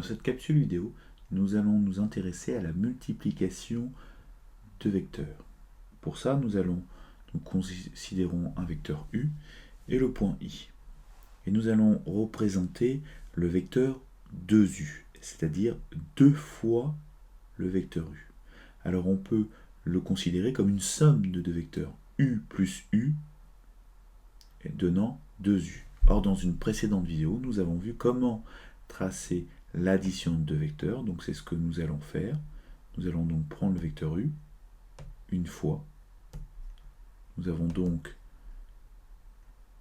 Dans cette capsule vidéo, nous allons nous intéresser à la multiplication de vecteurs. Pour ça, nous considérons un vecteur U et le point I. Et nous allons représenter le vecteur 2U, c'est-à-dire 2 fois le vecteur U. Alors on peut le considérer comme une somme de deux vecteurs, U plus U, donnant 2U. Or, dans une précédente vidéo, nous avons vu comment tracer l'addition de deux vecteurs. Donc c'est ce que nous allons faire. Nous allons donc prendre le vecteur U une fois. Nous avons donc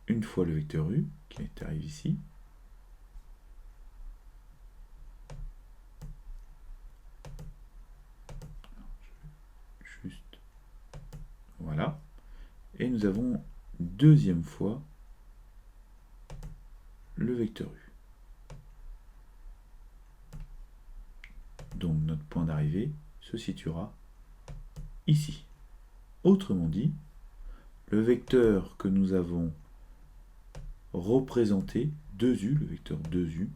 une fois le vecteur U qui arrive ici. Juste voilà. Et nous avons deuxième fois le vecteur U. Donc notre point d'arrivée se situera ici. Autrement dit, le vecteur que nous avons représenté, 2U, le vecteur 2U,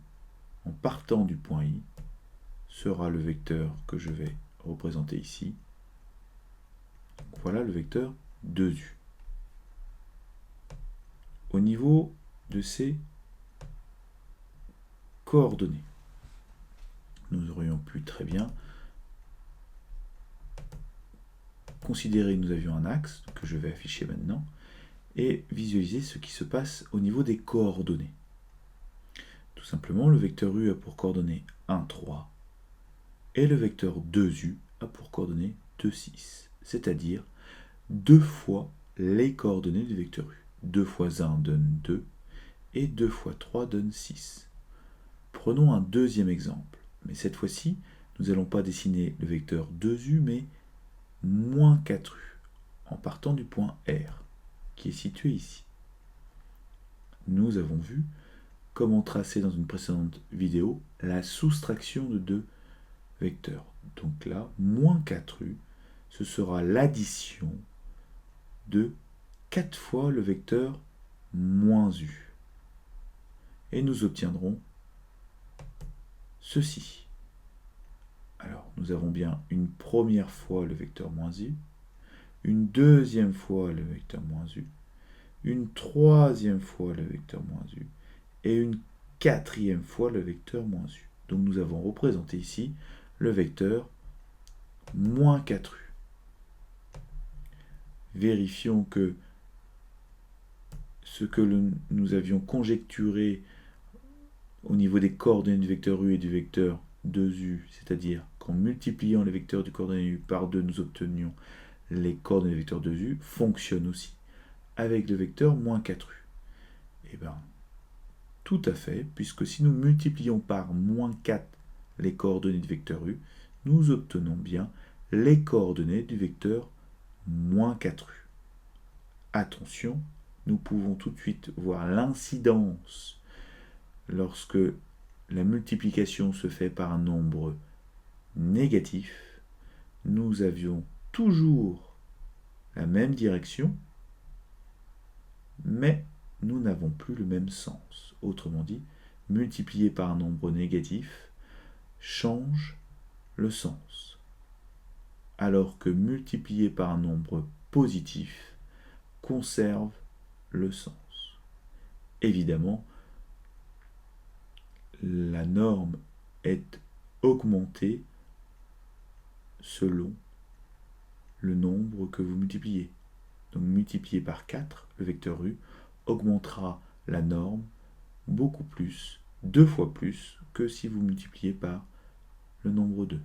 en partant du point I, sera le vecteur que je vais représenter ici. Donc voilà le vecteur 2U. Au niveau de ses coordonnées, nous aurions pu très bien considérer que nous avions un axe, que je vais afficher maintenant, et visualiser ce qui se passe au niveau des coordonnées. Tout simplement, le vecteur U a pour coordonnées 1, 3, et le vecteur 2U a pour coordonnées 2, 6, c'est-à-dire 2 fois les coordonnées du vecteur U. 2 fois 1 donne 2, et 2 fois 3 donne 6. Prenons un deuxième exemple, mais cette fois-ci, nous n'allons pas dessiner le vecteur 2U, mais moins 4U, en partant du point R, qui est situé ici. Nous avons vu comment tracer dans une précédente vidéo la soustraction de deux vecteurs. Donc là, moins 4U, ce sera l'addition de 4 fois le vecteur moins U. Et nous obtiendrons ceci. Alors, nous avons bien une première fois le vecteur moins U, une deuxième fois le vecteur moins U, une troisième fois le vecteur moins U, et une quatrième fois le vecteur moins U. Donc nous avons représenté ici le vecteur moins 4U. Vérifions que ce que nous avions conjecturé au niveau des coordonnées du vecteur U et du vecteur 2U, c'est-à-dire qu'en multipliant les vecteurs du coordonnée U par 2, nous obtenions les coordonnées du vecteur 2U, fonctionne aussi avec le vecteur moins 4U. Et bien, tout à fait, puisque si nous multiplions par moins 4 les coordonnées du vecteur U, nous obtenons bien les coordonnées du vecteur moins 4U. Attention, nous pouvons tout de suite voir l'incidence lorsque la multiplication se fait par un nombre négatif. Nous avions toujours la même direction, mais nous n'avons plus le même sens. Autrement dit, multiplier par un nombre négatif change le sens, alors que multiplier par un nombre positif conserve le sens. Évidemment, la norme est augmentée selon le nombre que vous multipliez. Donc multiplié par 4, le vecteur U augmentera la norme beaucoup plus, 2 fois plus, que si vous multipliez par le nombre 2.